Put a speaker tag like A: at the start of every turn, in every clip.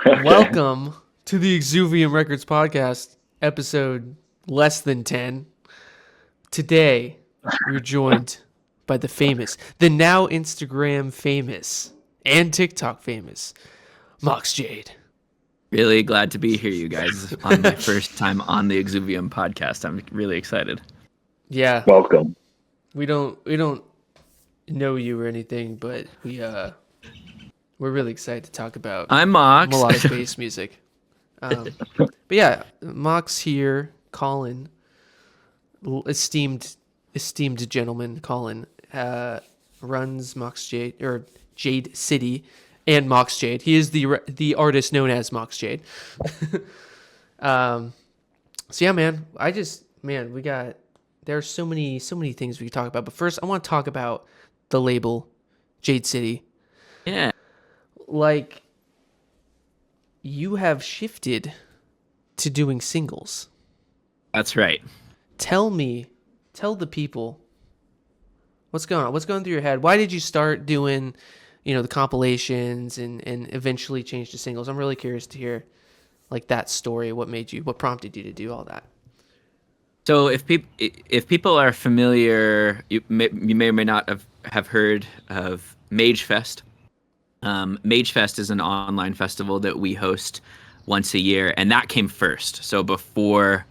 A: Welcome to the Exuvium Records Podcast, episode less than 10. Today, we're joined by the now Instagram famous, and TikTok famous, Mox Jade.
B: Really glad to be here, you guys, on my first time on the Exuvium podcast. I'm really excited.
A: Yeah.
C: Welcome.
A: We don't know you or anything, but we're really excited to talk about
B: I'm Mox.
A: melodic bass music. But yeah, Mox here, Colin, esteemed gentleman, Colin, runs Mox Jade or Jade City and Mox Jade. He is the artist known as Mox Jade. So yeah, man, there's so many things we could talk about. But first, I want to talk about the label Jade City.
B: Yeah.
A: Like, you have shifted to doing singles.
B: That's right.
A: Tell the people what's going on. What's going through your head? Why did you start doing, the compilations and eventually change to singles? I'm really curious to hear like that story. What prompted you to do all that?
B: So if people are familiar, you may or may not have heard of Mage Fest. Mage Fest is an online festival that we host once a year, and that came first. So before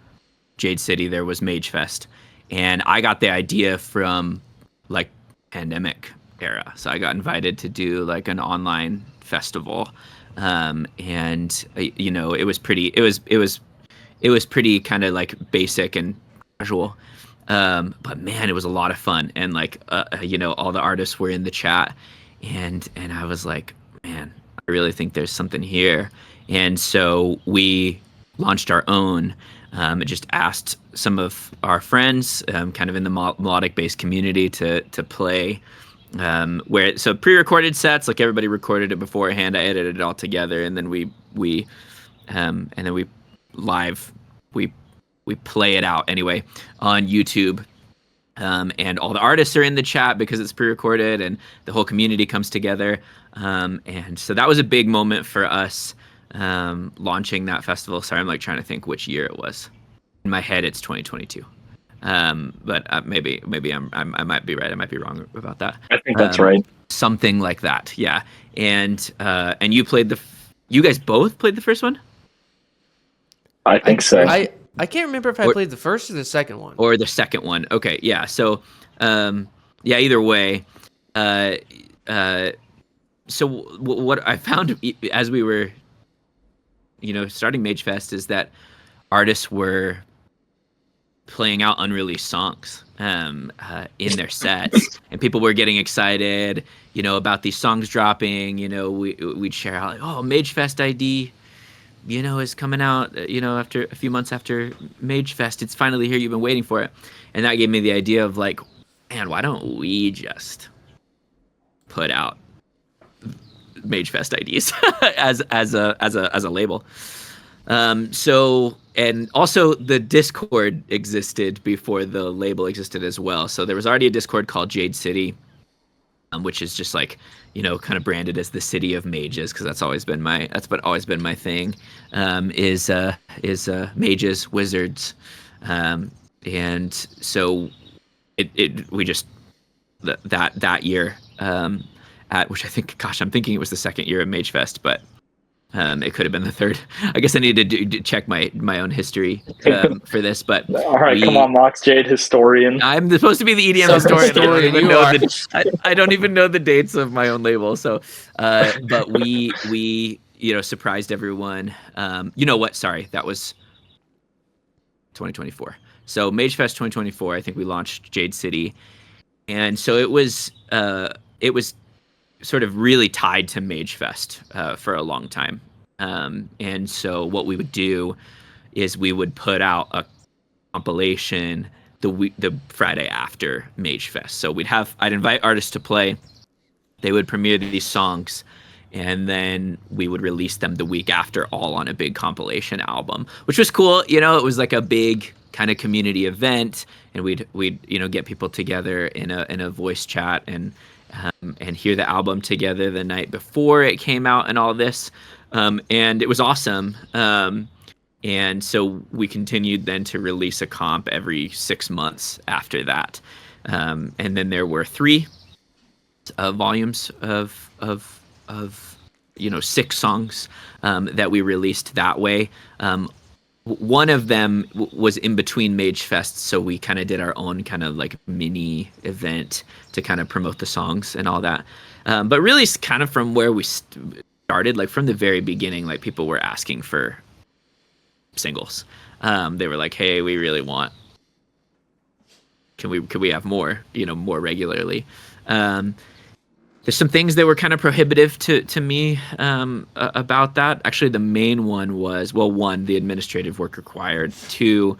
B: Jade City, there was Mage Fest, and I got the idea from like pandemic era. So I got invited to do like an online festival, and it was pretty kind of like basic and casual. But man, it was a lot of fun, and like all the artists were in the chat. And I was like, man, I really think there's something here. And so we launched our own. Just asked some of our friends, kind of in the melodic bass community, to play. So pre-recorded sets, like everybody recorded it beforehand. I edited it all together, and then we play it out anyway on YouTube. And all the artists are in the chat because it's pre-recorded, and the whole community comes together. And so that was a big moment for us, launching that festival. Sorry, I'm like trying to think which year it was. In my head, it's 2022. But maybe I might be right. I might be wrong about that.
C: I think that's right.
B: Something like that. Yeah. And you guys both played the first one?
C: I think so.
A: I can't remember if I played the first or the second one.
B: Or the second one. Okay, yeah. So, either way. So what I found as we were, starting Mage Fest is that artists were playing out unreleased songs in their sets, and people were getting excited, about these songs dropping. We'd share out like, oh, Mage Fest ID. Is coming out, after a few months after Mage Fest. It's finally here. You've been waiting for it. And that gave me the idea of like, man, why don't we just put out Mage Fest IDs as a label? And also the Discord existed before the label existed as well. So there was already a Discord called Jade City, which is just like, kind of branded as the city of mages, because that's always been my thing, is mages, wizards, and so we just that year, at which I think, gosh, I'm thinking it was the second year of Mage Fest, but it could have been the third. I guess I need to check my own history for this. But
C: all right, come on, Mox Jade, historian.
B: I'm supposed to be the EDM historian. I don't even know the dates of my own label. So, but we surprised everyone. You know what? Sorry, that was 2024. So Mage Fest 2024. I think we launched Jade City, and so it was sort of really tied to Mage Fest for a long time. And so what we would do is we would put out a compilation the Friday after Mage Fest. So I'd invite artists to play. They would premiere these songs, and then we would release them the week after, all on a big compilation album, which was cool. It was like a big kind of community event, and we'd get people together in a voice chat and hear the album together the night before it came out and all this. And it was awesome. And so we continued then to release a comp every 6 months after that. And then there were 3 volumes of 6 songs that we released that way. One of them was in between Mage Fest, so we kind of did our own kind of like mini event to kind of promote the songs and all that. But really, kind of from where we started, like from the very beginning, like people were asking for singles. They were like, "Hey, we really want. Could we have more? More regularly." There's some things that were kind of prohibitive to me about that. Actually, the main one was, well, 1, the administrative work required. 2,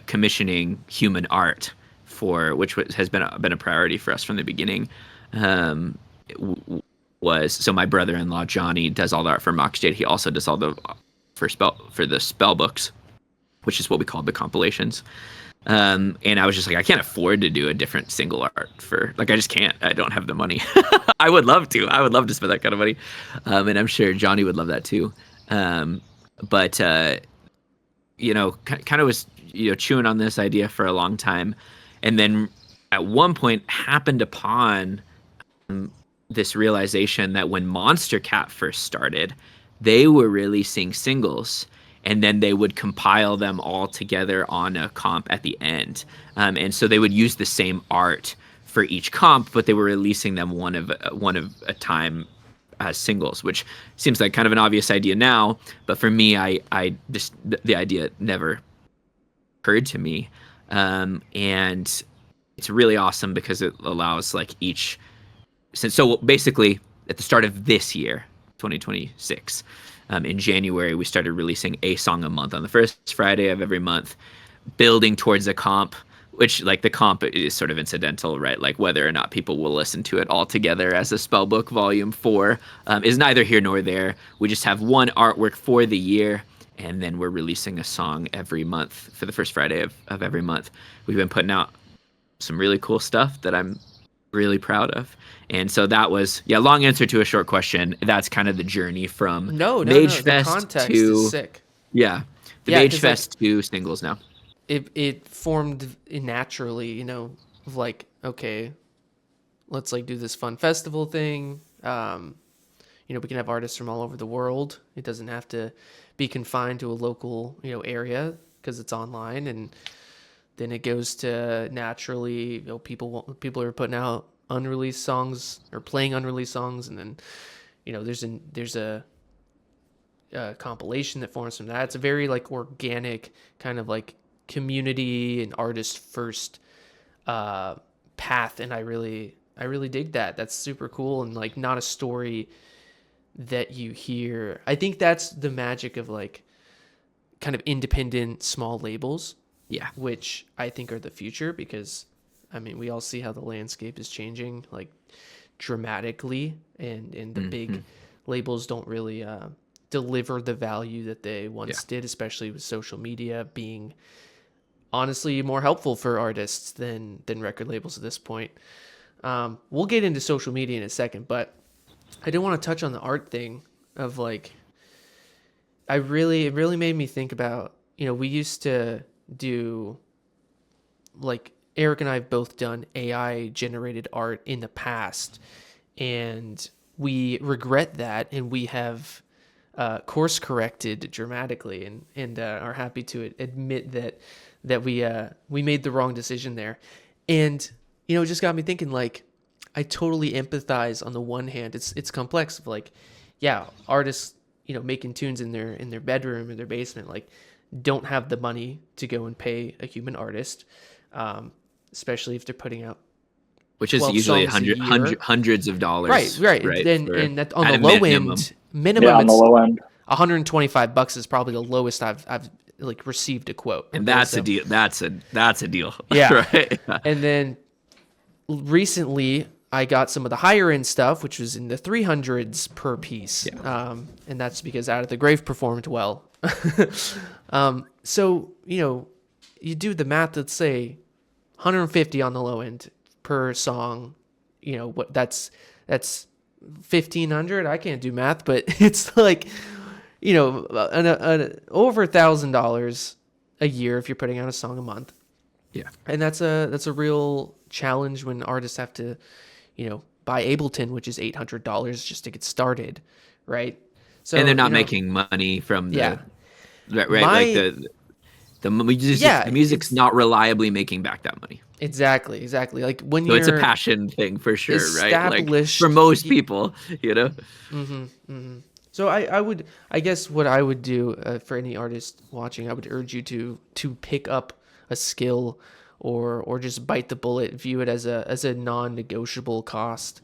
B: commissioning human art which has been a priority for us from the beginning. So my brother-in-law Johnny does all the art for Mox Jade. He also does all the for the spell books, which is what we call the compilations. And I was just like, I can't afford to do a different single art I just can't. I don't have the money. I would love to spend that kind of money. And I'm sure Johnny would love that too. But kind of was, chewing on this idea for a long time. And then at one point happened upon this realization that when Monster Cat first started, they were releasing singles. And then they would compile them all together on a comp at the end. And so they would use the same art for each comp, but they were releasing them one of a time as singles, which seems like kind of an obvious idea now. But for me, the idea never occurred to me. And it's really awesome because it allows so basically at the start of this year, 2026, in January, we started releasing a song a month on the first Friday of every month, building towards a comp, which the comp is sort of incidental, right? Like whether or not people will listen to it all together as a spellbook volume 4 is neither here nor there. We just have one artwork for the year, and then we're releasing a song every month for the first Friday of every month. We've been putting out some really cool stuff that I'm really proud of. And so that was, long answer to a short question. That's kind of the journey from Mage Fest
A: the context
B: to
A: is sick.
B: Mage Fest to singles now.
A: It formed naturally, of like, okay, let's do this fun festival thing. We can have artists from all over the world. It doesn't have to be confined to a local, area because it's online. And then it goes to naturally, people are putting out unreleased songs or playing unreleased songs, and then there's a compilation that forms from that. It's a very organic kind of community and artist first path, and I really dig that. That's super cool, and not a story that you hear. I think that's the magic of kind of independent small labels, which I think are the future, because we all see how the landscape is changing dramatically, and the big labels don't really deliver the value that they once did, especially with social media being honestly more helpful for artists than record labels at this point. We'll get into social media in a second, but I did want to touch on the art thing of it really made me think about, we used to do Eric and I have both done AI generated art in the past, and we regret that, and we have course corrected dramatically, and are happy to admit that we made the wrong decision there. And it just got me thinking, I totally empathize. On the one hand, it's complex of artists making tunes in their bedroom or their basement don't have the money to go and pay a human artist, especially if they're putting out,
B: which is usually hundreds of dollars,
A: right. And that on the low end, minimum,
C: on the low end,
A: $125 is probably the lowest I've received a quote,
B: and that's a deal. That's a deal.
A: Yeah.
B: Right.
A: And then recently I got some of the higher end stuff, which was in the 300s per piece. And that's because Out of the Grave performed well. So, you do the math, let's say 150 on the low end per song, what that's $1,500. I can't do math, but it's like, you know, over $1,000 a year if you're putting out a song a month.
B: Yeah.
A: And that's a real challenge when artists have to, you know, buy Ableton, which is $800 just to get started, right? So
B: And they're not
A: you know,
B: making money from the
A: Yeah.
B: right,
A: My-
B: like the music,
A: Yeah,
B: the music's
A: it's-
B: not reliably making back that money.
A: Exactly. Like when
B: So
A: you're
B: it's a passion thing for sure, right? Like
A: established-
B: for most people, you know.
A: So I guess what I would do for any artist watching, I would urge you to pick up a skill or just bite the bullet, view it as a non-negotiable cost.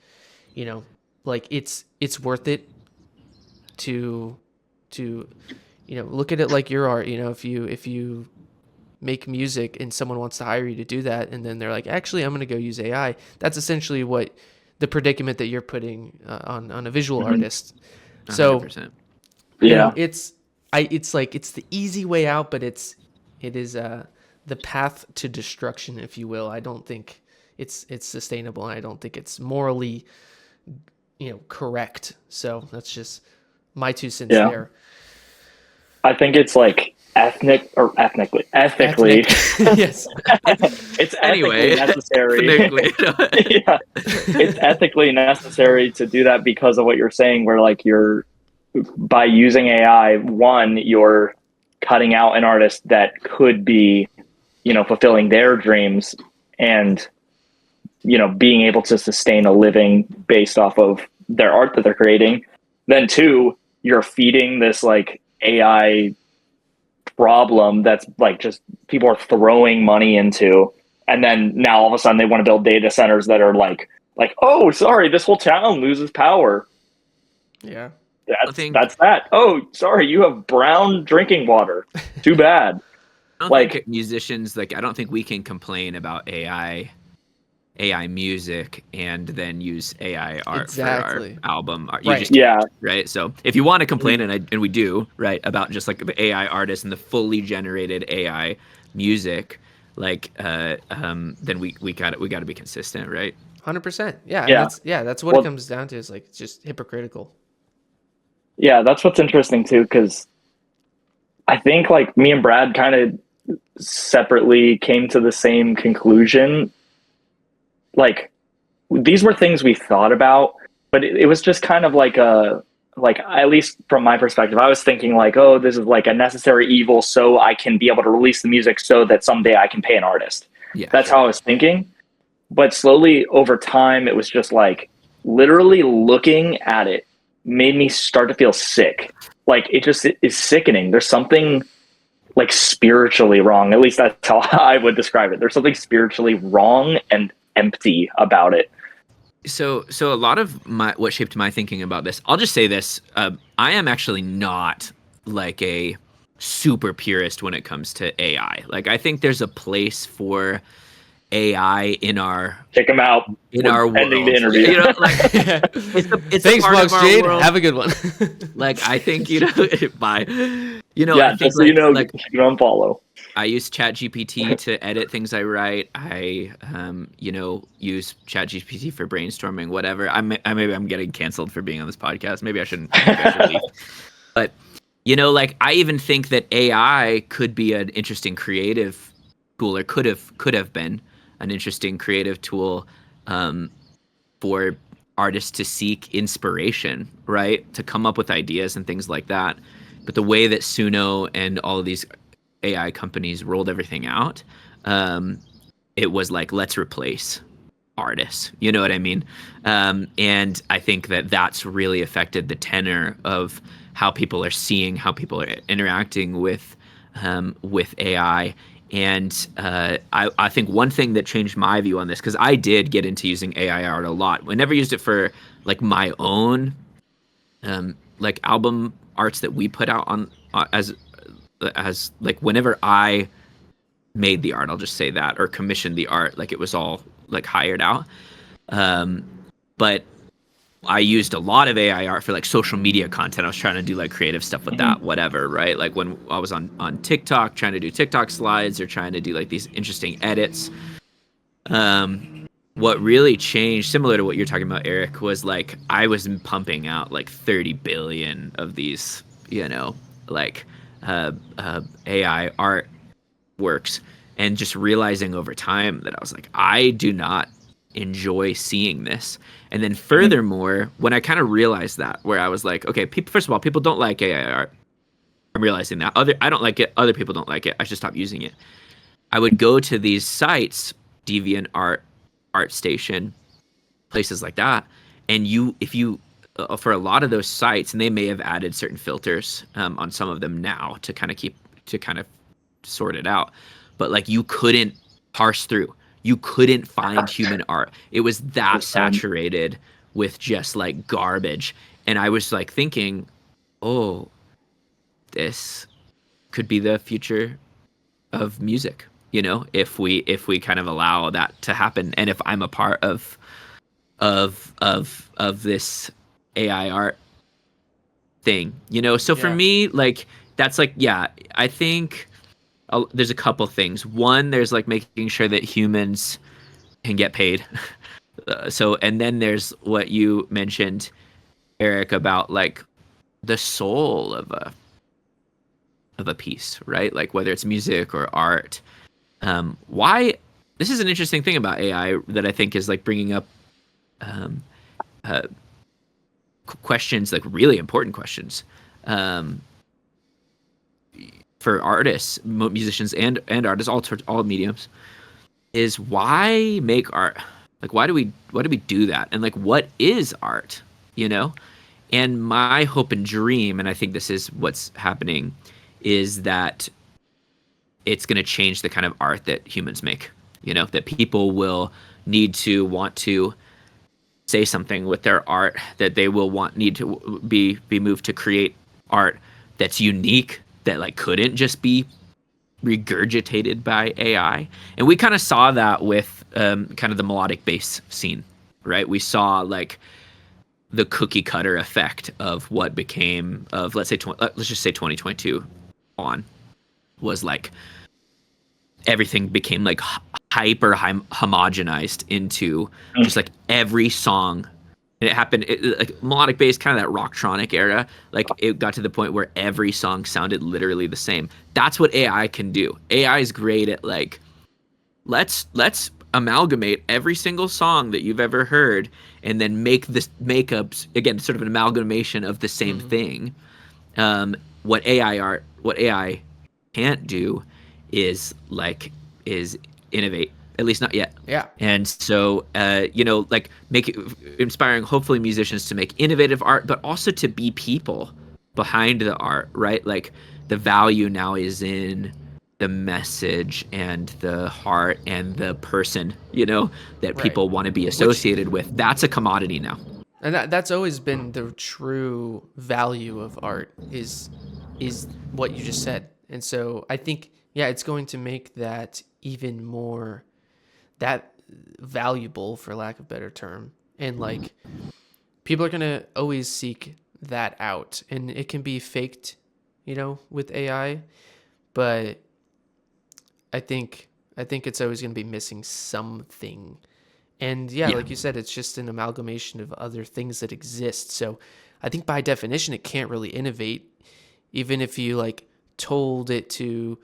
A: You know, like it's worth it to you know, look at it like your art. You know, if you make music and someone wants to hire you to do that, and then they're like, actually, I'm going to go use AI. That's essentially what the predicament that you're putting on a visual artist. So
B: 100%.
A: you
C: Yeah.
A: know, it's like it's the easy way out, but it is the path to destruction, if you will. I don't think it's sustainable, and I don't think it's morally, you know, correct. So that's just my 2 cents
C: Yeah.
A: there.
C: I think it's like ethically.
A: Yes.
C: It's
B: Anyway,
C: ethically necessary.
B: technically.
C: Yeah. It's ethically necessary to do that because of what you're saying, where like by using AI, one, you're cutting out an artist that could be, you know, fulfilling their dreams and, you know, being able to sustain a living based off of their art that they're creating. Then two, you're feeding this like AI problem that's like just people are throwing money into, and then now all of a sudden they want to build data centers that are like oh, sorry, this whole town loses power.
A: Yeah.
C: That's that. Oh, sorry, you have brown drinking water. Too bad.
B: I don't
C: Like-
B: think musicians, like I don't think we can complain about AI music and then use AI art
A: Exactly.
B: for our album. You
A: Right.
B: just
C: Yeah.
B: right. So if you want to complain, and we do, right, about just like the AI artists and the fully generated AI music, like then we got to be consistent, right?
A: 100%. Yeah.
C: Yeah.
A: That's what
C: Well-
A: it comes down to, is like it's just hypocritical.
C: Yeah, that's what's interesting too, because I think like me and Brad kind of separately came to the same conclusion. Like these were things we thought about, but it was just kind of like at least from my perspective, I was thinking like, oh, this is like a necessary evil so I can be able to release the music so that someday I can pay an artist.
B: Yeah.
C: That's how I was thinking. But slowly over time, it was just like literally looking at it made me start to feel sick. Like it just is sickening. There's something like spiritually wrong. At least that's how I would describe it. There's something spiritually wrong and empty about it.
B: So a lot of what shaped my thinking about this, I'll just say this: I am actually not like a super purist when it comes to AI. Like I think there's a place for AI in our
C: Check them out.
B: world.
C: Ending the interview.
B: You know, like it's
A: Thanks,
B: a part
A: Mox
B: of our
A: Jade.
B: world.
A: Have a good one.
B: Like I think bye. You know,
C: Yeah,
B: I think,
C: just so you know,
B: like
C: you can unfollow.
B: I use ChatGPT to edit things I write. I use ChatGPT for brainstorming, whatever. Maybe I'm getting canceled for being on this podcast. Maybe I shouldn't. Maybe I should leave. But like I even think that AI could be an interesting creative tool, or could have been an interesting creative tool for artists to seek inspiration, right? To come up with ideas and things like that. But the way that Suno and all of these AI companies rolled everything out, it was like, let's replace artists. You know what I mean? And I think that that's really affected the tenor of how people are seeing, how people are interacting with AI. And I think one thing that changed my view on this, because I did get into using AI art a lot. I never used it for like my own like album arts that we put out on as like whenever I made the art, I'll just say that, or commissioned the art, like it was all like hired out. But I used a lot of AI art for like social media content. I was trying to do like creative stuff with that, whatever, right? Like when I was on TikTok, trying to do TikTok slides or trying to do like these interesting edits. what really changed, similar to what you're talking about, Eric, was like I was pumping out like 30 billion of these, like AI art works, and just realizing over time that I was like, I do not enjoy seeing this. And then furthermore, when I kind of realized that, where I was like, okay, first of all, people don't like AI art. I'm realizing that. I don't like it. Other people don't like it. I should stop using it. I would go to these sites, DeviantArt, ArtStation, places like that, and if you for a lot of those sites, and they may have added certain filters on some of them now to kind of sort it out, but like you couldn't parse through. You couldn't find human art. It was that saturated with just like garbage. And I was like thinking, oh, this could be the future of music, if we kind of allow that to happen. And if I'm a part of this AI art thing, so for me, like, that's like, yeah, I think there's a couple things. One, there's like making sure that humans can get paid. And then there's what you mentioned, Eric, about like the soul of a piece, right? Like whether it's music or art. Why this is an interesting thing about AI that I think is like bringing up questions, like really important questions, for artists, musicians, and artists, all mediums, is why make art? Like, why do we do that? And like, what is art? And my hope and dream, and I think this is what's happening, is that it's going to change the kind of art that humans make. That people will need to want to say something with their art, that they will need to be moved to create art that's unique, that like couldn't just be regurgitated by AI. And we kind of saw that with kind of the melodic bass scene, right? We saw like the cookie cutter effect of what became of, let's just say 2022 on, was like everything became like hyper homogenized into just like every song. And it happened like melodic bass, kind of that rocktronic era. Like it got to the point where every song sounded literally the same. That's what AI can do. AI is great at like, let's amalgamate every single song that you've ever heard, and then make ups again, sort of an amalgamation of the same thing. What AI can't do is innovate, at least not yet.
A: Yeah.
B: And so, like inspiring, hopefully, musicians to make innovative art, but also to be people behind the art, right? Like the value now is in the message and the heart and the person, that people want to be associated with. That's a commodity now.
A: And that's always been the true value of art is what you just said. And so I think, yeah, it's going to make that even more that valuable, for lack of a better term. And like people are going to always seek that out, and it can be faked, with AI, but I think it's always going to be missing something. And yeah, like you said, it's just an amalgamation of other things that exist. So I think by definition, it can't really innovate, even if you like told it to,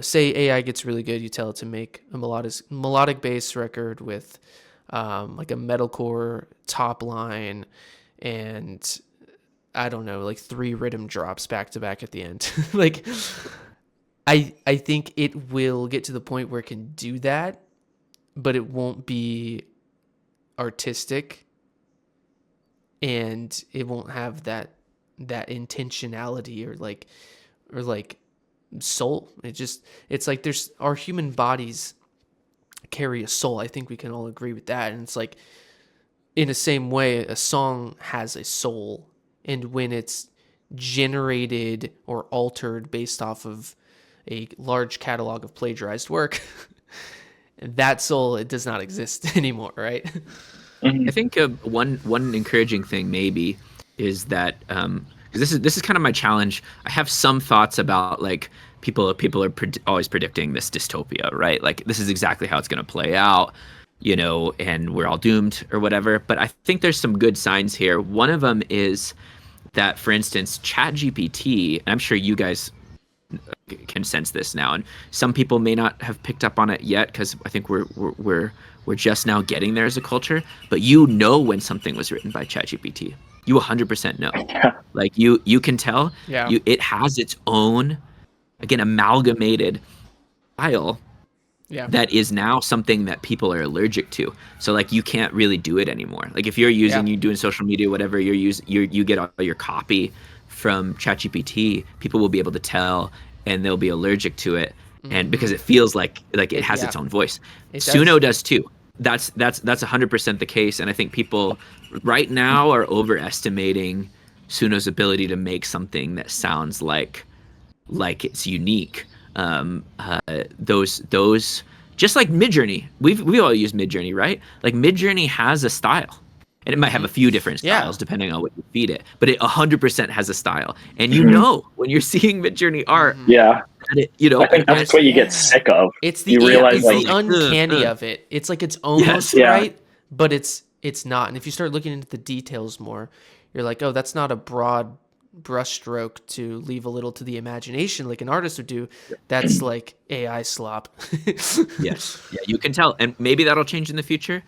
A: say AI gets really good, you tell it to make a melodic bass record with like a metalcore top line and I don't know, like 3 rhythm drops back to back at the end. Like I think it will get to the point where it can do that, but it won't be artistic, and it won't have that intentionality or like soul. It's like our human bodies carry a soul. I think we can all agree with that. And it's like, in the same way, a song has a soul, and when it's generated or altered based off of a large catalog of plagiarized work, that soul, it does not exist anymore, right?
B: I think one encouraging thing maybe is that because this is kind of my challenge. I have some thoughts about like people are always predicting this dystopia, right? Like this is exactly how it's going to play out. and we're all doomed or whatever. But I think there's some good signs here. One of them is that, for instance, ChatGPT, and I'm sure you guys can sense this now, and some people may not have picked up on it yet because I think we're just now getting there as a culture. But when something was written by ChatGPT, you 100% know. Like you can tell.
A: Yeah.
B: It has its own, again, amalgamated style.
A: Yeah.
B: That is now something that people are allergic to. So like you can't really do it anymore. Like if you're you're doing social media, whatever, you get all your copy from ChatGPT, people will be able to tell, and they'll be allergic to it, and because it feels like it has its own voice. Suno does too. That's 100% the case, and I think people right now are overestimating Suno's ability to make something that sounds like it's unique. Those just like Midjourney, we all use Midjourney, right? Like Midjourney has a style, and it might have a few different styles depending on what you feed it, but it 100% has a style. And when you're seeing Midjourney art, that
C: I think that's what you get sick of.
A: It's the
C: you realize
A: the uncanny of it. It's like it's almost right, but it's not. And if you start looking into the details more, you're like, oh, that's not a broad brushstroke to leave a little to the imagination like an artist would do. That's like AI slop.
B: Yes. Yeah, you can tell. And maybe that'll change in the future,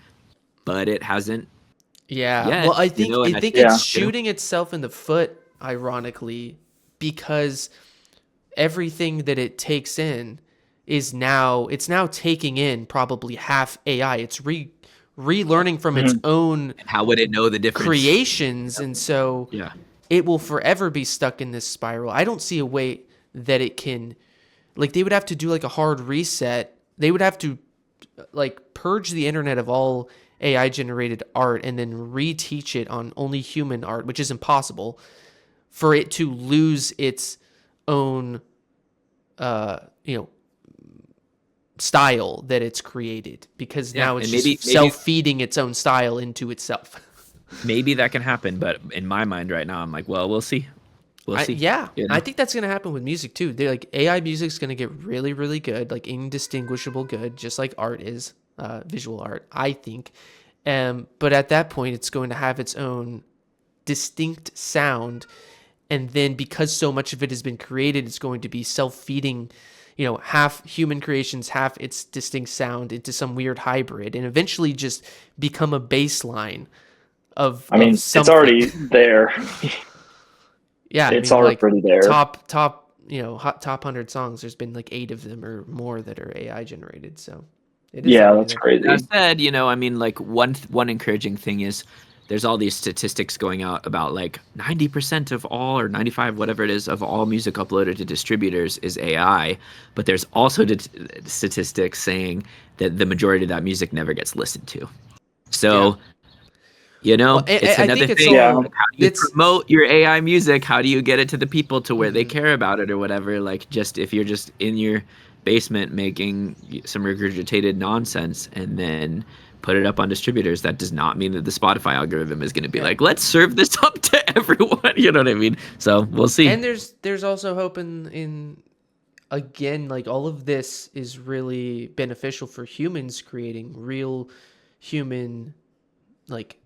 B: but it hasn't.
A: Yeah.
B: Yet,
A: Well, I think it's shooting itself in the foot, ironically, because everything that it takes in is now taking in probably half AI. It's relearning from its own
B: And how would it know the difference?
A: creations, and so it will forever be stuck in this spiral. I don't see a way that it can, like, they would have to do like a hard reset. They would have to like purge the internet of all AI generated art and then reteach it on only human art, which is impossible, for it to lose its own style that it's created, because now it's just self-feeding its own style into itself.
B: Maybe that can happen, but in my mind right now, I'm like, well, we'll see. We'll see.
A: I think that's going to happen with music too. They're like, AI music's going to get really, really good, like indistinguishable good, just like art is, visual art, I think. But at that point, it's going to have its own distinct sound. And then because so much of it has been created, it's going to be self-feeding, half human creations, half its distinct sound into some weird hybrid, and eventually just become a baseline of
C: it's already there.
A: Yeah,
C: it's already there.
A: Top, top 100 songs. There's been like 8 of them or more that are AI generated. So it is.
C: Yeah, that's crazy.
B: That said, like one encouraging thing is there's all these statistics going out about like 90% of all, or 95, whatever it is, of all music uploaded to distributors is AI. But there's also statistics saying that the majority of that music never gets listened to. So. It's another thing. How do you promote your AI music? How do you get it to the people to where they care about it or whatever? Like, just if you're just in your basement making some regurgitated nonsense and then put it up on distributors, that does not mean that the Spotify algorithm is going to be like, let's serve this up to everyone. You know what I mean? So we'll see.
A: And there's also hope in again, like, all of this is really beneficial for humans creating real human, like,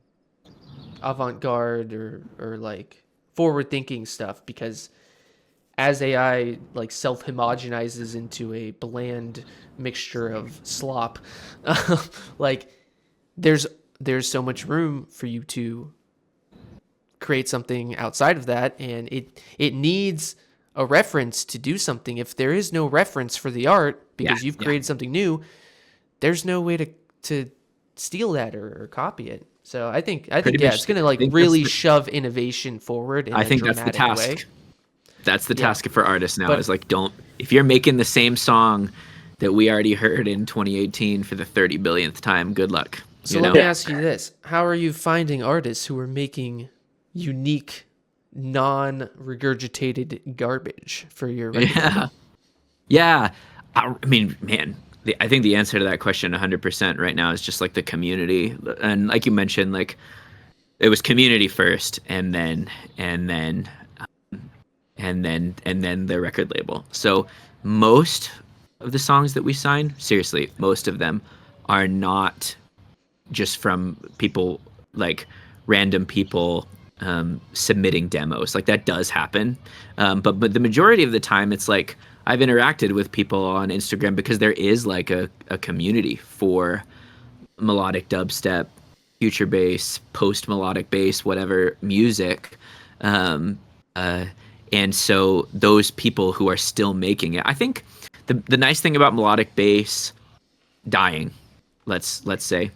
A: avant-garde or like forward-thinking stuff, because as AI like self-homogenizes into a bland mixture of slop, like there's so much room for you to create something outside of that, and it needs a reference to do something. If there is no reference for the art because you've created something new, there's no way to steal that or copy it. So I think it's going to like really shove innovation forward in a dramatic
B: that's the task.
A: way.
B: That's the task for artists now, is like, if you're making the same song that we already heard in 2018 for the 30 billionth time, good luck.
A: So let me ask you this. How are you finding artists who are making unique, non-regurgitated garbage for your record?
B: Yeah. I mean, man, I think the answer to that question 100% right now is just like the community. And like you mentioned, like it was community first and then the record label. So most of the songs that we sign, seriously, most of them are not just from people, like random people submitting demos. Like that does happen, but the majority of the time it's like I've interacted with people on Instagram because there is like a community for melodic dubstep, future bass, post melodic bass, whatever music. And so those people who are still making it, I think the nice thing about melodic bass dying, let's say,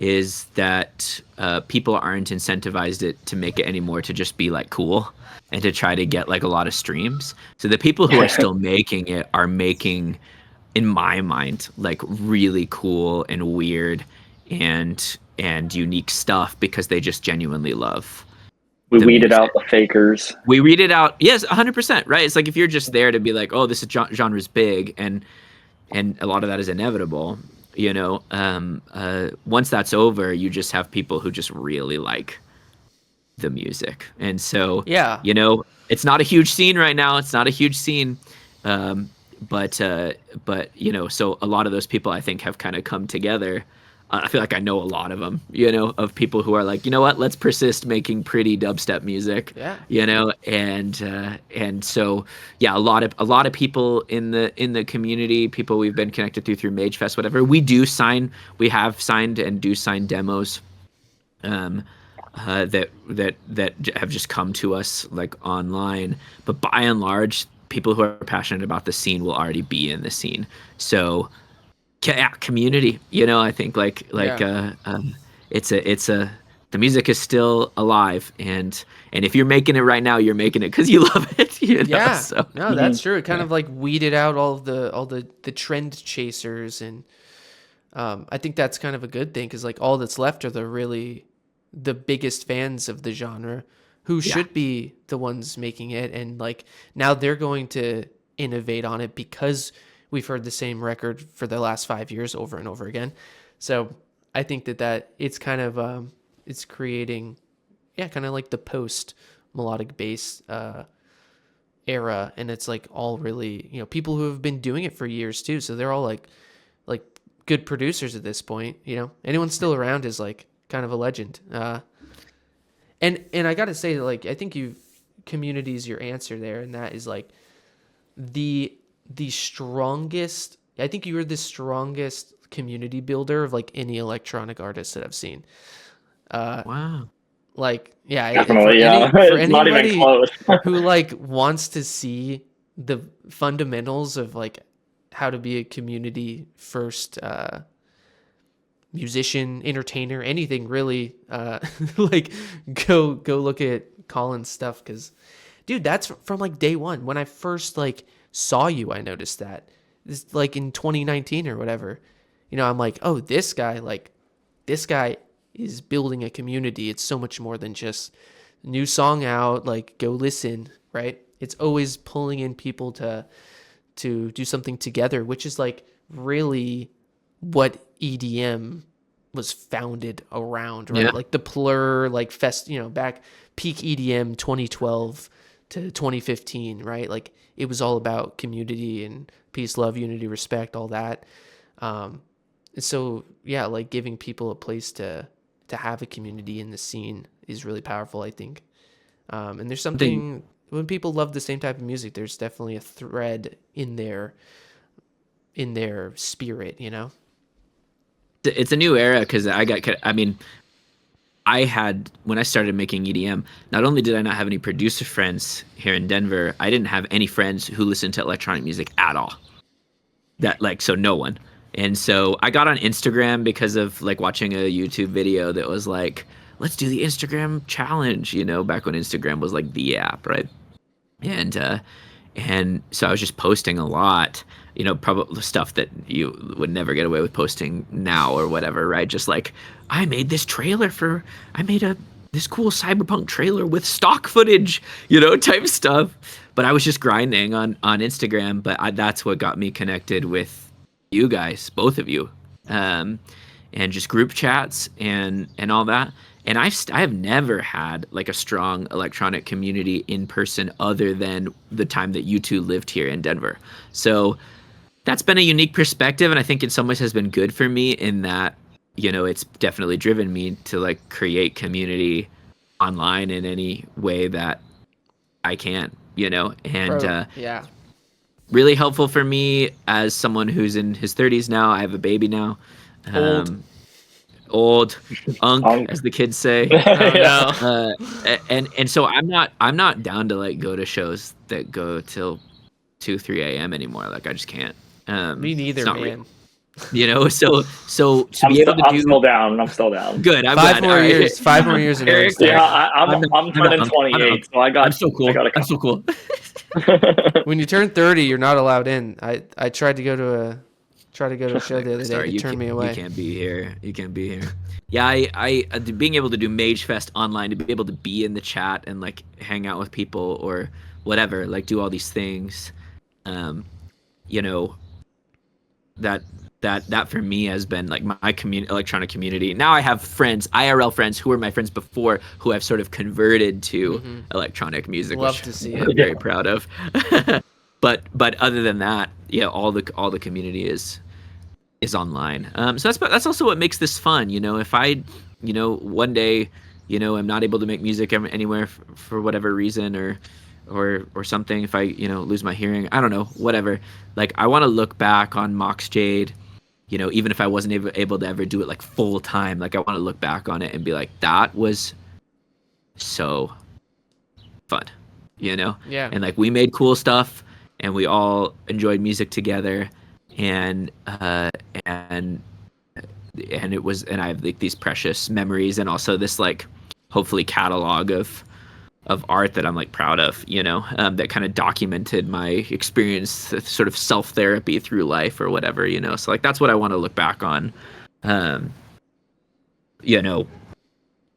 B: is that people aren't incentivized it to make it anymore to just be like cool and to try to get like a lot of streams. So the people who are still making it are making, in my mind, like really cool and weird and unique stuff because they just genuinely love.
C: We weeded out the fakers.
B: We read it out. Yes, 100%. Right. It's like if you're just there to be like, oh, this genre's big, and a lot of that is inevitable. You know, once that's over, you just have people who just really like the music, and so
A: Yeah.
B: you know, it's not a huge scene right now. It's not a huge scene, but you know, so a lot of those people I think have kind of come together. I feel like I know a lot of them, you know, of people who are like, you know what, let's persist making pretty dubstep music,
A: Yeah.
B: you know, and so yeah, a lot of people in the community, people we've been connected through MageFest, whatever. We have signed and do sign demos, that have just come to us like online, but by and large, people who are passionate about the scene will already be in the scene. So. Yeah, community. You know, I think it's the music is still alive, and if you're making it right now, you're making it because you love it. You know?
A: Yeah,
B: So,
A: no, that's true. It kind of like weeded out all the trend chasers, and I think that's kind of a good thing because like all that's left are the biggest fans of the genre who should be the ones making it, and like now they're going to innovate on it because we've heard the same record for the last 5 years over and over again. So I think that it's kind of it's creating, kind of like the post melodic bass era, and it's like all really, you know, people who have been doing it for years too. So they're all like good producers at this point. You know, anyone still around is like kind of a legend. And I gotta say, like, I think community is your answer there, and that is like the strongest. I think you were the strongest community builder of like any electronic artist that I've seen.
B: wow.
A: Like, yeah,
C: Definitely,
A: for
C: it's not even
A: anybody
C: close.
A: who like wants to see the fundamentals of like how to be a community first musician, entertainer, anything really, like go look at Colin's stuff, because dude, that's from like day one. When I first like saw you, I noticed that. This like in 2019 or whatever. You know, I'm like, oh, this guy is building a community. It's so much more than just new song out, like go listen, right? It's always pulling in people to do something together, which is like really what EDM was founded around, right?
B: Yeah.
A: Like the Plur, like back peak EDM 2012 to 2015, right? Like it was all about community and peace, love, unity, respect, all that. And so yeah, like giving people a place to have a community in the scene is really powerful, I think. And there's something when people love the same type of music, there's definitely a thread in their spirit, you know?
B: It's a new era because I had, when I started making EDM, not only did I not have any producer friends here in Denver, I didn't have any friends who listened to electronic music at all. So no one. And so I got on Instagram because of like watching a YouTube video that was like, let's do the Instagram challenge, you know, back when Instagram was like the app, right? And so I was just posting a lot, you know, probably stuff that you would never get away with posting now or whatever, right? Just like, I made this this cool cyberpunk trailer with stock footage, you know, type stuff. But I was just grinding on Instagram. But that's what got me connected with you guys, both of you, and just group chats and all that. And I have never had like a strong electronic community in person other than the time that you two lived here in Denver. So that's been a unique perspective, and I think in some ways has been good for me in that it's definitely driven me to like create community online in any way that I can, and
A: Bro, yeah.
B: really helpful for me as someone who's in his 30s now. I have a baby now. Old
C: Unk.
B: as the kids say.
A: Oh no.
B: And so I'm not down to like go to shows that go till 2-3 a.m. anymore. Like I just can't.
A: Me neither,
B: it's not
A: man.
B: real. So to
C: I'm
B: be able to
C: I'm
B: do
C: still down. I'm still down.
B: good. I'm
A: Five
B: glad.
A: more
B: All right.
A: years. 5 more years in
B: Eric,
A: Eric.
C: Yeah,
B: I'm
C: I'm turning
B: I'm
C: 28, so
B: I'm so cool.
C: I got
B: I'm so cool.
A: When you turn 30, you're not allowed in. I tried to go to a show the other day.
B: Sorry,
A: They turned me away.
B: You can't be here. You can't be here. Yeah, I being able to do Mage Fest online, to be able to be in the chat and like hang out with people or whatever, like do all these things, you know, that for me has been like my electronic community. Now I have friends, IRL friends who were my friends before, who have sort of converted to electronic music,
A: Love
B: which
A: to see
B: I'm
A: it.
B: very proud of. but other than that, yeah, all the community is online. So that's also what makes this fun. If I, one day, I'm not able to make music anywhere for whatever reason or something. If I, lose my hearing, I don't know, whatever. Like I want to look back on Mox Jade, even if I wasn't able to ever do it like full time. Like I want to look back on it and be like, that was so fun,
A: Yeah.
B: And like we made cool stuff and we all enjoyed music together. And it was, and I have like these precious memories and also this like hopefully catalog of art that I'm like proud of, that kind of documented my experience, sort of self-therapy through life or whatever, so like that's what I want to look back on,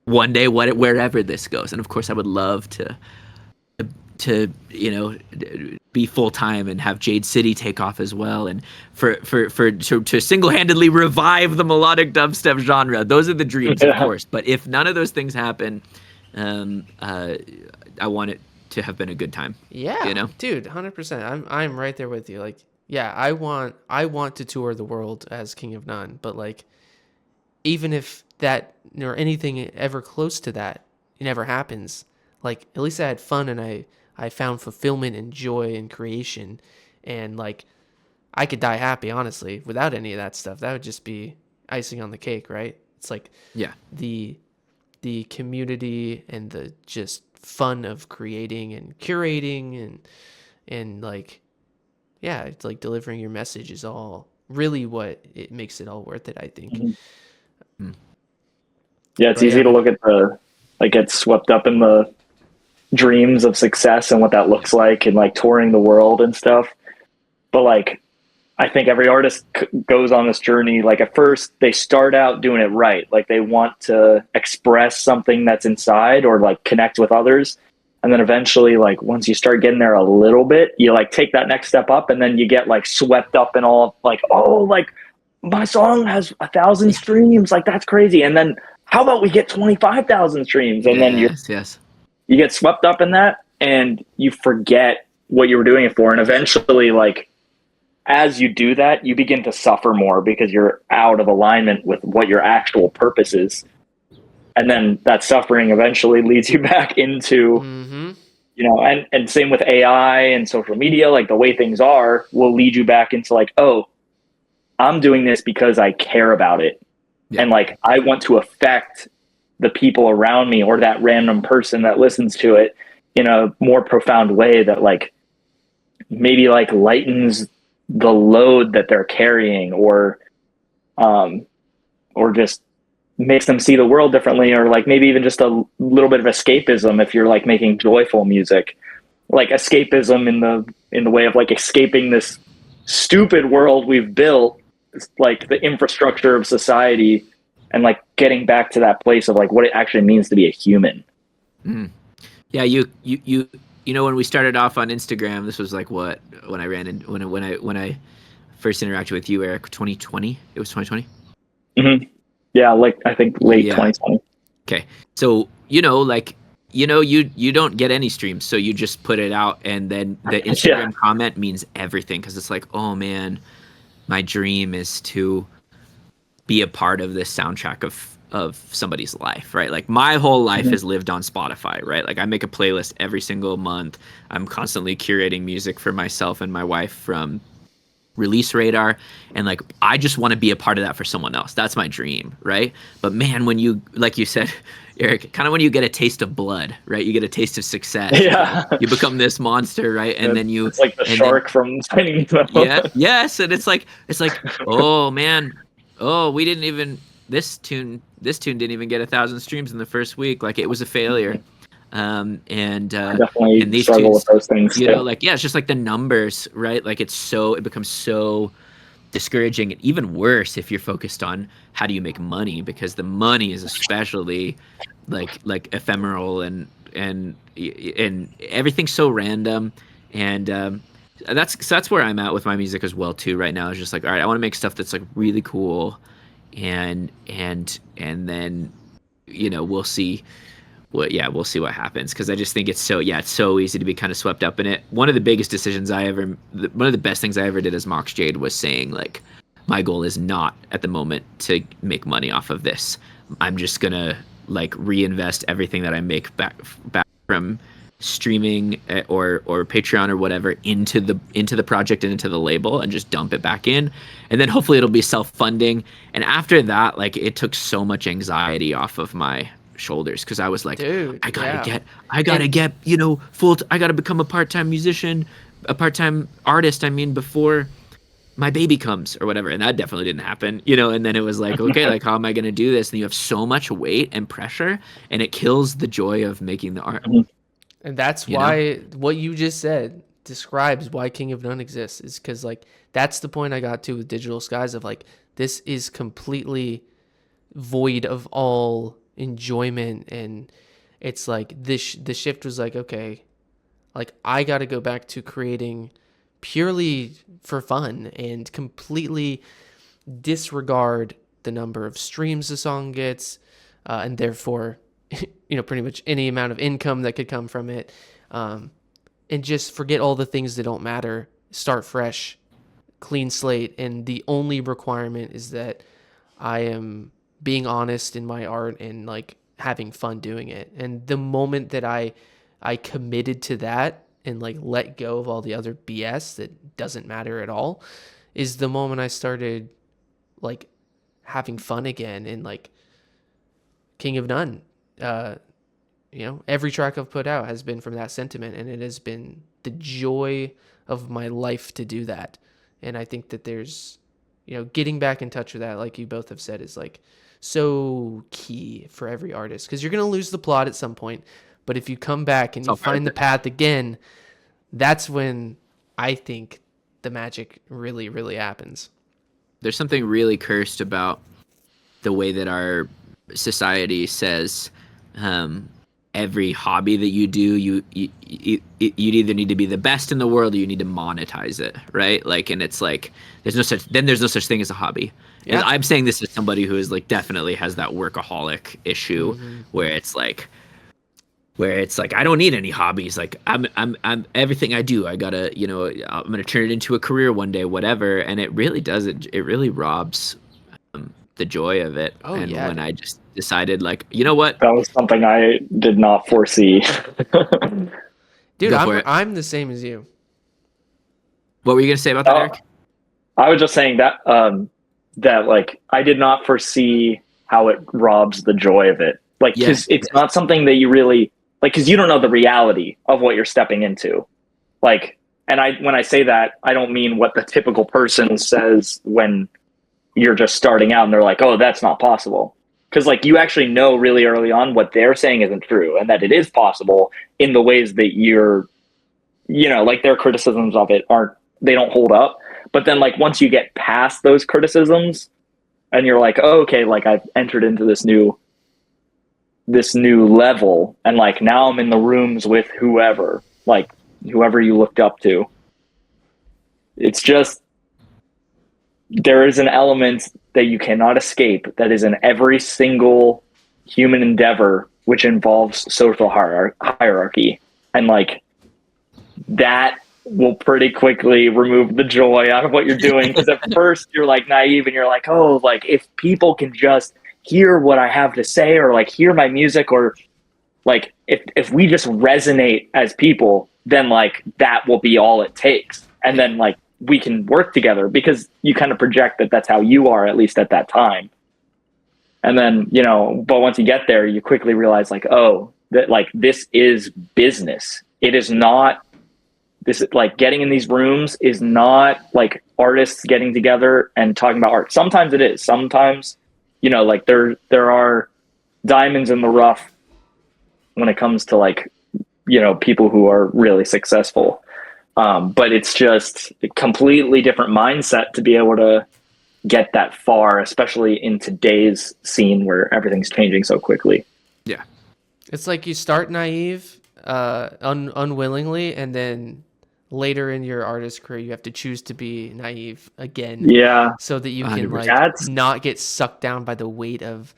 B: one day, wherever this goes. And of course I would love to be full time and have Jade City take off as well, and to single-handedly revive the melodic dubstep genre. Those are the dreams, of course. But if none of those things happen, I want it to have been a good time.
A: Yeah. Dude, 100%. I'm right there with you. Like, yeah, I want to tour the world as King of None, but like even if that or anything ever close to that, it never happens. Like at least I had fun and I found fulfillment and joy in creation, and like I could die happy, honestly, without any of that stuff. That would just be icing on the cake, right? It's like the community and the just fun of creating and curating and like it's like delivering your message is all really what it makes it all worth it, I think.
C: Yeah, it's easy to look at get swept up in the dreams of success and what that looks like and like touring the world and stuff. But like, I think every artist goes on this journey. Like at first they start out doing it right. Like they want to express something that's inside or like connect with others. And then eventually, like once you start getting there a little bit, you like take that next step up and then you get like swept up in all like, oh, like my song has 1,000 streams. Like that's crazy. And then how about we get 25,000 streams? And then you get swept up in that and you forget what you were doing it for. And eventually, like, as you do that, you begin to suffer more because you're out of alignment with what your actual purpose is. And then that suffering eventually leads you back into, and same with AI and social media, like the way things are will lead you back into like, oh, I'm doing this because I care about it. Yeah. And like, I want to affect the people around me or that random person that listens to it in a more profound way that like maybe like lightens the load that they're carrying or just makes them see the world differently, or like maybe even just a little bit of escapism if you're like making joyful music, like escapism in the way of like escaping this stupid world we've built, like the infrastructure of society, and like getting back to that place of like what it actually means to be a human.
B: Yeah, you when we started off on Instagram, this was like when I first interacted with you, Eric, 2020. It was 2020.
C: Yeah, like I think late 2020.
B: Okay, so you don't get any streams, so you just put it out, and then the Instagram comment means everything because it's like, oh man, my dream is to be a part of this soundtrack of somebody's life, right? Like my whole life is lived on Spotify, right? Like I make a playlist every single month. I'm constantly curating music for myself and my wife from Release Radar, and like I just want to be a part of that for someone else. That's my dream, right? But man, when you, like you said, Eric, kind of when you get a taste of blood, right? You get a taste of success.
C: Yeah.
B: You become this monster, right? And then
C: it's like the shark from Finding Nemo.
B: Yeah, yes, and it's like, oh man, oh, we didn't even, this tune didn't even get 1,000 streams in the first week. Like it was a failure.
C: I definitely
B: and these
C: struggle with those things
B: you
C: too.
B: know, like, yeah, it's just like the numbers, right? Like it becomes so discouraging, and even worse if you're focused on how do you make money, because the money is especially like ephemeral and everything's so random. And that's where I'm at with my music as well too right now. It's just like, all right, I want to make stuff that's like really cool, and then, you know, we'll see what happens, because I just think it's so easy to be kind of swept up in it. One of the best things I ever did as Mox Jade was saying, like, my goal is not at the moment to make money off of this. I'm just gonna like reinvest everything that I make back from streaming or Patreon or whatever into the project and into the label, and just dump it back in, and then hopefully it'll be self-funding. And after that, like, it took so much anxiety off of my shoulders, because I was like,
A: Dude,
B: I gotta get, you know, I gotta become a part-time musician, a part-time artist, I mean, before my baby comes or whatever. And that definitely didn't happen, you know. And then it was like, okay, like, how am I gonna do this? And you have so much weight and pressure, and it kills the joy of making the art.
A: And that's why what you just said describes why King of None exists, is because, like, that's the point I got to with Digital Skies of, like, this is completely void of all enjoyment. And it's like the shift was like, okay, like, I got to go back to creating purely for fun and completely disregard the number of streams the song gets, and therefore, you know, pretty much any amount of income that could come from it, and just forget all the things that don't matter, start fresh, clean slate. And the only requirement is that I am being honest in my art and, like, having fun doing it. And the moment that I committed to that and, like, let go of all the other BS that doesn't matter at all, is the moment I started, like, having fun again. And, like, King of None, you know, every track I've put out has been from that sentiment, and it has been the joy of my life to do that. And I think that there's, you know, getting back in touch with that, like you both have said, is, like, so key for every artist, because you're going to lose the plot at some point. But if you come back and you find the path again, that's when I think the magic really, really happens.
B: There's something really cursed about the way that our society says, every hobby that you do, you either need to be the best in the world or you need to monetize it, right? Like, and it's like, there's no such thing as a hobby. Yeah. And I'm saying this as somebody who is, like, definitely has that workaholic issue, where it's like I don't need any hobbies. Like, I'm everything I do, I gotta, you know, I'm gonna turn it into a career one day, whatever. And it really doesn't. It really robs the joy of it. When I just decided, like, you know what,
C: that was something I did not foresee.
A: Dude, I'm the same as you.
B: What were you gonna say about that, Eric?
C: I was just saying that that, like, I did not foresee how it robs the joy of it. Like, because it's not something that you really, like, because you don't know the reality of what you're stepping into. Like, and when I say that, I don't mean what the typical person says when you're just starting out and they're like, oh, that's not possible. Because, like, you actually know really early on what they're saying isn't true, and that it is possible in the ways that you're, you know, like, their criticisms of it they don't hold up. But then, like, once you get past those criticisms and you're like, oh, okay, like, I've entered into this new level, and, like, now I'm in the rooms with whoever you looked up to. It's just, there is an element that you cannot escape that is in every single human endeavor, which involves social hierarchy. And, like, that will pretty quickly remove the joy out of what you're doing. Because at first you're like naive and you're like, oh, like if people can just hear what I have to say or like hear my music, or like if we just resonate as people, then like that will be all it takes. And then like we can work together, because you kind of project that that's how you are, at least at that time. And then, you know, but once you get there, you quickly realize like, oh, that like this is business. It is not this, like getting in these rooms is not like artists getting together and talking about art. Sometimes it is. Sometimes, you know, like there are diamonds in the rough when it comes to like, you know, people who are really successful. But it's just a completely different mindset to be able to get that far, especially in today's scene where everything's changing so quickly.
B: Yeah.
A: It's like you start naive, unwillingly, and then later in your artist career, you have to choose to be naive again.
C: Yeah.
A: So that you can
B: 100%.
A: like not get sucked down by the weight of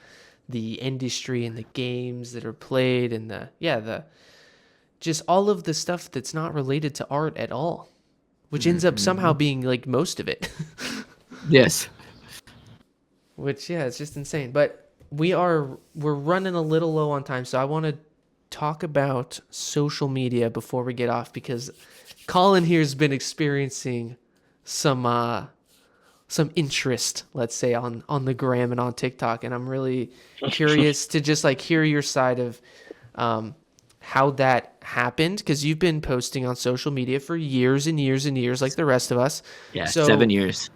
A: the industry and the games that are played and the just all of the stuff that's not related to art at all, which ends up somehow being like most of it.
B: Yes.
A: Which, yeah, it's just insane. But we're running a little low on time, so I want to talk about social media before we get off, because Colin here has been experiencing some interest, let's say, on the gram and on TikTok, and I'm really curious to just like hear your side of how that happened, because you've been posting on social media for years and years and years, like the rest of us.
B: Yeah,
A: So
B: 7 years.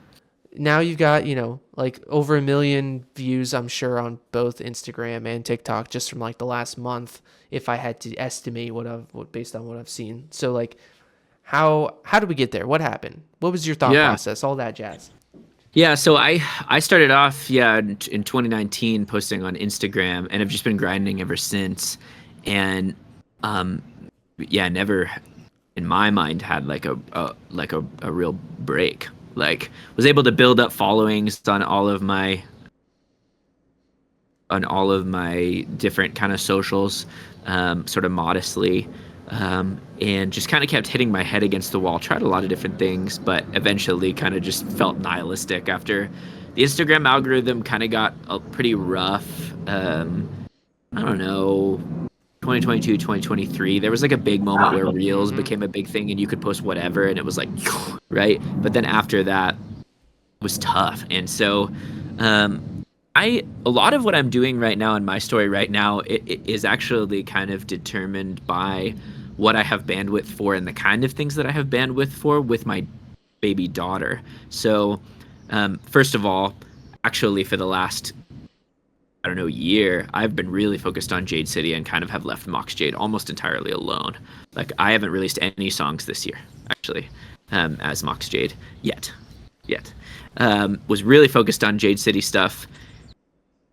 A: now you've got, you know, like over 1 million views, I'm sure, on both Instagram and TikTok just from like the last month, if I had to estimate based on what I've seen. So like, how did we get there? What happened? What was your thought process? All that jazz.
B: Yeah, so I started off in 2019 posting on Instagram, and I've just been grinding ever since. And never in my mind had like a real break. Like was able to build up followings on all of my different kind of socials, sort of modestly, and just kind of kept hitting my head against the wall. Tried a lot of different things, but eventually kind of just felt nihilistic after the Instagram algorithm kind of got pretty rough. I don't know. 2022, 2023, there was like a big moment where Reels became a big thing and you could post whatever and it was like, right? But then after that it was tough. And so a lot of what I'm doing right now in my story right now it is actually kind of determined by what I have bandwidth for and the kind of things that I have bandwidth for with my baby daughter. So first of all, actually for the last year, I've been really focused on Jade City and kind of have left Mox Jade almost entirely alone. Like I haven't released any songs this year, actually, as Mox Jade yet. Was really focused on Jade City stuff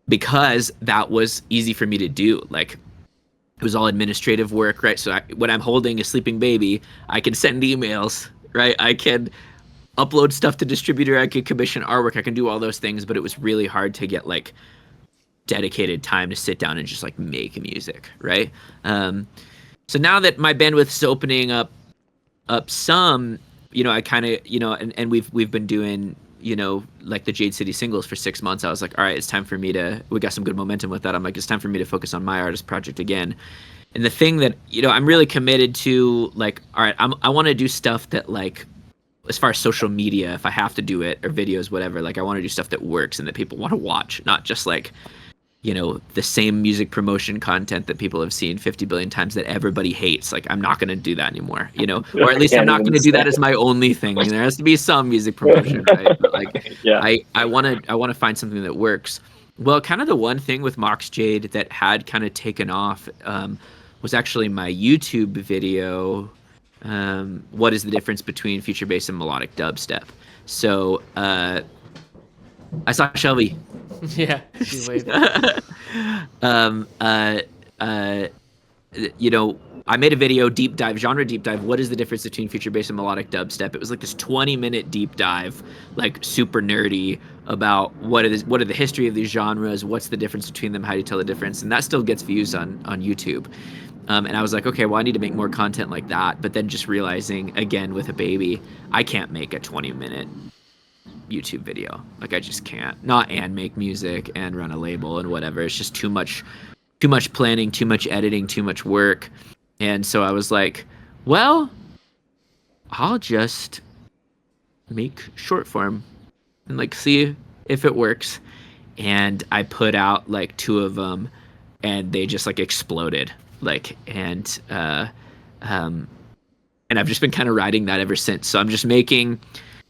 B: because that was easy for me to do. Like it was all administrative work, right? So when I'm holding a sleeping baby, I can send emails, right? I can upload stuff to distributor, I can commission artwork, I can do all those things, but it was really hard to get like dedicated time to sit down and just like make music, right? So now that my bandwidth is opening up some, you know, I kind of, you know, and we've been doing, you know, like the Jade City singles for 6 months. I was like, all right, it's time for me we got some good momentum with that. I'm like, it's time for me to focus on my artist project again. And the thing that, you know, I'm really committed to, like, all right, I want to do stuff that, like, as far as social media, if I have to do it, or videos, whatever, like I want to do stuff that works and that people want to watch, not just like, you know, the same music promotion content that people have seen 50 billion times that everybody hates. Like, I'm not going to do that anymore, you know, or at least I'm not going to do that as my only thing. I mean, there has to be some music promotion, right? But like,
C: yeah.
B: I want to find something that works. Well, kind of the one thing with Mox Jade that had kind of taken off was actually my YouTube video. What is the difference between future bass and melodic dubstep? So I saw Shelby.
A: Yeah, she waved.
B: You know, I made a video, genre deep dive. What is the difference between future bass and melodic dubstep? It was like this 20-minute deep dive, like super nerdy about what are the history of these genres, what's the difference between them, how do you tell the difference, and that still gets views on YouTube. And I was like, okay, well, I need to make more content like that. But then just realizing, again, with a baby, I can't make a 20-minute YouTube video. Like, I just can't. Not and make music and run a label and whatever. It's just too much planning, too much editing, too much work. And so I was like, well, I'll just make short form and like see if it works. And I put out like 2 of them, and they just like exploded. Like, and I've just been kind of riding that ever since. So I'm just making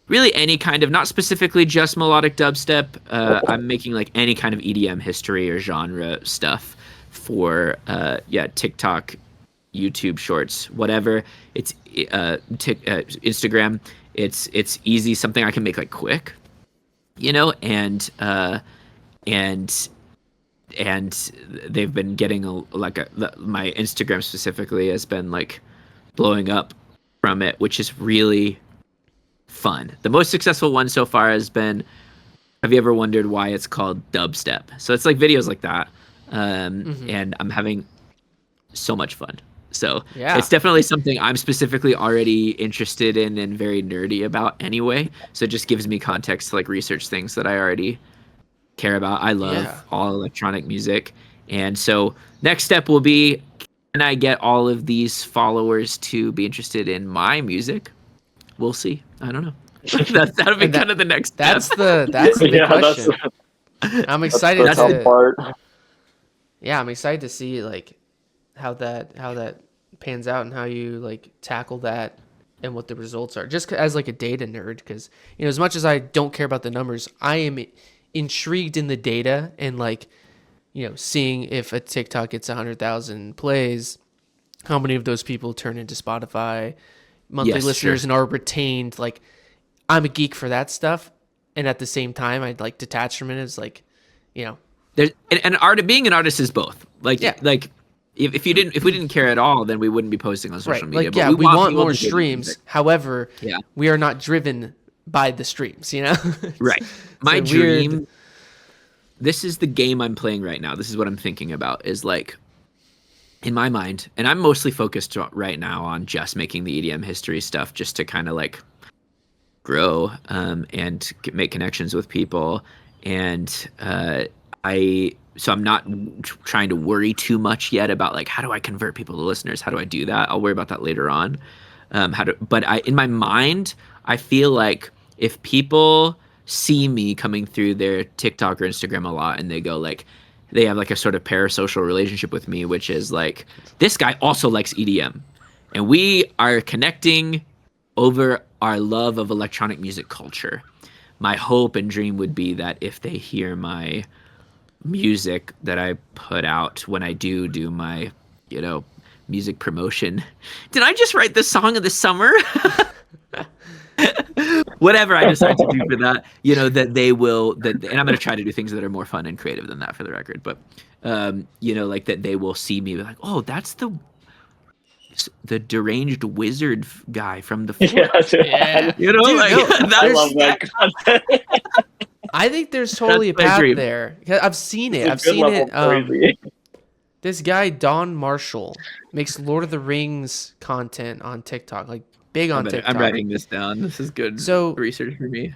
B: really any kind of, not specifically just melodic dubstep. I'm making like any kind of EDM history or genre stuff for TikTok, YouTube Shorts, whatever. It's Instagram. It's easy, something I can make like quick, and they've been getting my Instagram specifically has been like blowing up from it, which is really fun. The most successful one so far has been, have you ever wondered why it's called dubstep? So it's like videos like that. And I'm having so much fun. So it's definitely something I'm specifically already interested in and very nerdy about anyway. So it just gives me context to like research things that I already care about. I love all electronic music. And so next step will be, can I get all of these followers to be interested in my music? We'll see. I don't know. That'll be kind of the next step.
A: That's the big question. I'm excited I'm excited to see like how that pans out and how you like tackle that and what the results are. Just as like a data nerd, because as much as I don't care about the numbers, I am intrigued in the data and like seeing if a TikTok gets 100,000 plays, how many of those people turn into Spotify monthly listeners and are retained. Like, I'm a geek for that stuff, and at the same time, I'd like detach from it as like,
B: there's being an artist is both. Like, if we didn't care at all, then we wouldn't be posting on social media.
A: Like, but we want more streams. However, we are not driven by the streams.
B: Right. My dream. This is the game I'm playing right now. This is what I'm thinking about. Is like, in my mind, and I'm mostly focused right now on just making the EDM history stuff, just to kind of like grow and make connections with people. And so I'm not trying to worry too much yet about like, how do I convert people to listeners? How do I do that? I'll worry about that later on. In my mind, I feel like if people see me coming through their TikTok or Instagram a lot, and they go like, they have like a sort of parasocial relationship with me, which is like, this guy also likes EDM, and we are connecting over our love of electronic music culture. My hope and dream would be that if they hear my music that I put out when I do my, music promotion. Did I just write the song of the summer? Whatever I decide to do for that, that they will, and I'm going to try to do things that are more fun and creative than that for the record, but, like that they will see me like, oh, that's the deranged wizard guy from the forest.
A: Yeah.
B: Dude,
C: I love that content.
A: I think there's totally a path there. I've seen it. This guy, Don Marshall, makes Lord of the Rings content on TikTok, like big on TikTok.
B: I'm writing this down. This is good research for me.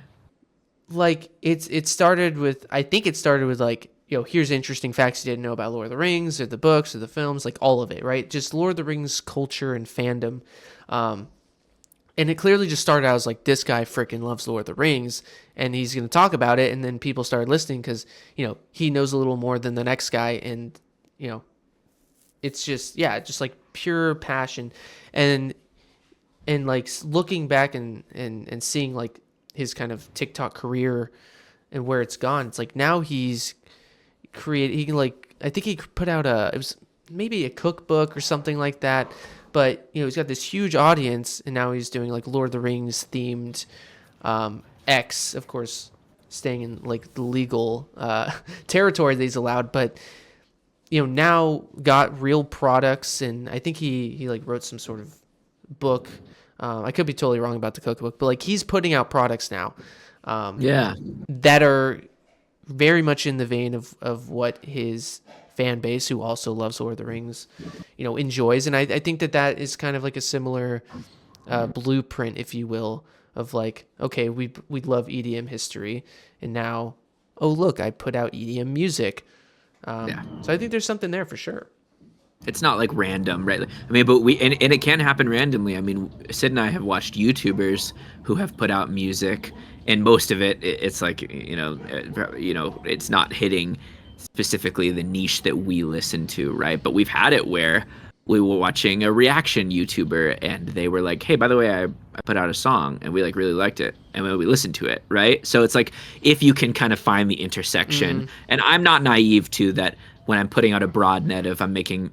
A: Like it started with like, here's interesting facts you didn't know about Lord of the Rings or the books or the films, like all of it, right? Just Lord of the Rings culture and fandom. And it clearly just started out as like, this guy freaking loves Lord of the Rings, and he's going to talk about it. And then people started listening because, he knows a little more than the next guy. And, it's just like pure passion. And like looking back and seeing like his kind of TikTok career and where it's gone, it's like now he's he can like, I think he put out it was maybe a cookbook or something like that. But, he's got this huge audience, and now he's doing, like, Lord of the Rings themed X, of course, staying in, like, the legal territory that he's allowed. But, now got real products, and I think he like, wrote some sort of book. I could be totally wrong about the cookbook, but, like, he's putting out products now that are very much in the vein of what his fan base who also loves Lord of the Rings, enjoys. And I think that is kind of like a similar blueprint, if you will, of like, okay, we love EDM history, and now, oh look, I put out EDM music. So I think there's something there for sure.
B: It's not like random, right? I mean, but and it can happen randomly. I mean, Sid and I have watched YouTubers who have put out music, and most of it's like, it's not hitting specifically the niche that we listen to, right? But we've had it where we were watching a reaction YouTuber, and they were like, hey, by the way, I put out a song, and we like really liked it, and we listened to it, right? So it's like, if you can kind of find the intersection, and I'm not naive to that when I'm putting out a broad net of I'm making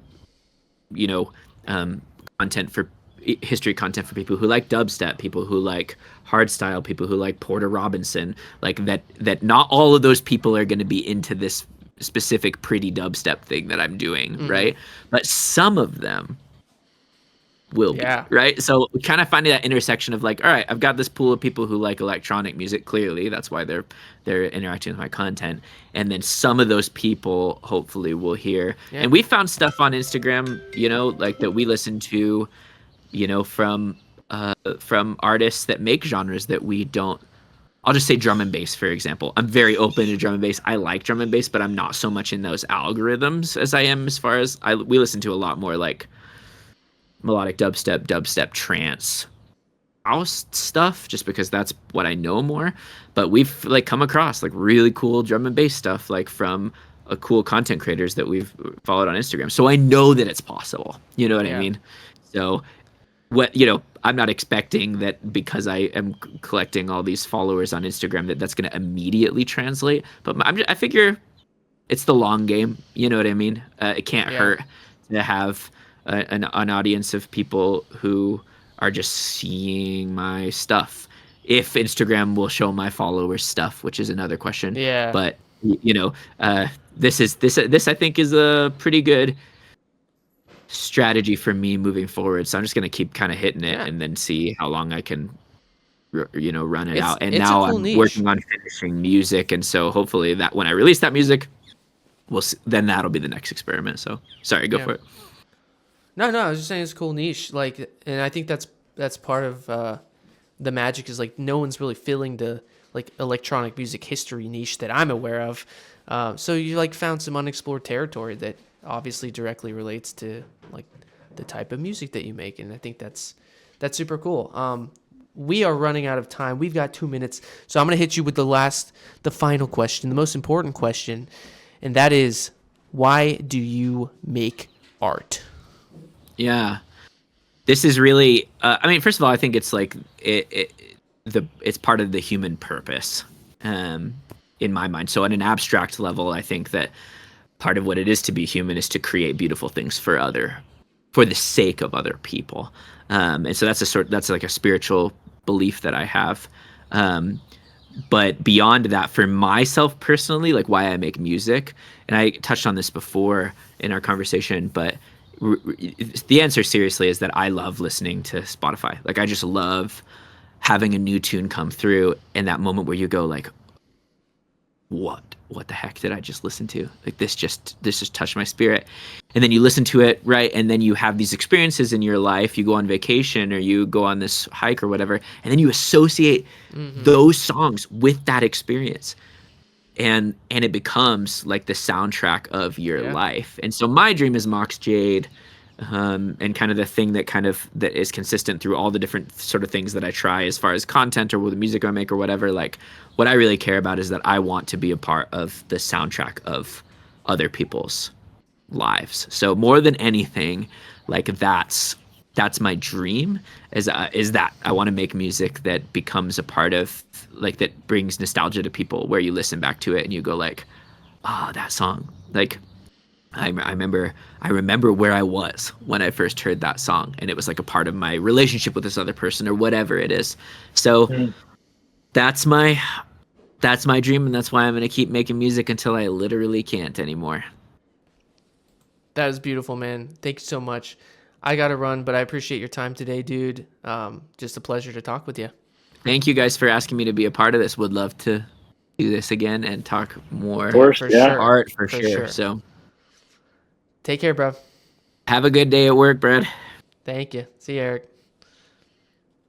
B: content for history content for people who like dubstep, people who like hardstyle, people who like Porter Robinson, like that not all of those people are going to be into this specific pretty dubstep thing that I'm doing, right? But some of them will be, right? So kind of finding that intersection of like, all right, I've got this pool of people who like electronic music, clearly that's why they're interacting with my content, and then some of those people hopefully will hear. And we found stuff on Instagram, like that we listen to, from artists that make genres that we don't. I'll just say drum and bass, for example. I'm very open to drum and bass. I like drum and bass, but I'm not so much in those algorithms as I am as far as we listen to a lot more like melodic dubstep, trance, house stuff, just because that's what I know more. But we've like come across like really cool drum and bass stuff, like from cool content creators that we've followed on Instagram. So I know that it's possible. You know what I mean? So I'm not expecting that because I am collecting all these followers on Instagram that's going to immediately translate. But I figure it's the long game. You know what I mean? It can't hurt to have an audience of people who are just seeing my stuff. If Instagram will show my followers stuff, which is another question.
A: Yeah.
B: But this I think is a pretty good strategy for me moving forward. So I'm just going to keep kind of hitting it and then see how long I can run it out. And now I'm working on finishing music, and so hopefully that when I release that music, then that'll be the next experiment. So sorry, go for it.
A: No, I was just saying it's a cool niche. Like, and I think that's part of the magic is like no one's really filling the like electronic music history niche that I'm aware of. So you like found some unexplored territory that obviously directly relates to like the type of music that you make, and I think that's super cool. We are running out of time. We've got 2 minutes, so I'm gonna hit you with the final question, the most important question, and that is, why do you make art?
B: Yeah, this is really. First of all, I think it's like it's part of the human purpose, in my mind. So, at an abstract level, I think that part of what it is to be human is to create beautiful things for the sake of other people, and so that's like a spiritual belief that I have. But beyond that, for myself personally, like why I make music, and I touched on this before in our conversation, but the answer seriously is that I love listening to Spotify. Like I just love having a new tune come through, and that moment where you go like, what the heck did I just listen to? Like this just touched my spirit. And then you listen to it, right? And then you have these experiences in your life. You go on vacation or you go on this hike or whatever, and then you associate those songs with that experience. And it becomes like the soundtrack of your life. And so my dream is Mox Jade, and kind of the thing that is consistent through all the different sort of things that I try as far as content or with the music I make or whatever. Like what I really care about is that I want to be a part of the soundtrack of other people's lives. So more than anything, like that's my dream is that I want to make music that becomes a part of, like, that brings nostalgia to people, where you listen back to it and you go like, oh, that song. Like I remember where I was when I first heard that song, and it was like a part of my relationship with this other person or whatever it is. So that's my dream, and that's why I'm going to keep making music until I literally can't anymore.
A: That is beautiful, man. Thank you so much. I got to run, but I appreciate your time today, dude. Just a pleasure to talk with you.
B: Thank you guys for asking me to be a part of this. Would love to do this again and talk more
C: Sure.
B: art for sure. So
A: Take care, bro.
B: Have a good day at work, Brad.
A: Thank you. See you, Eric.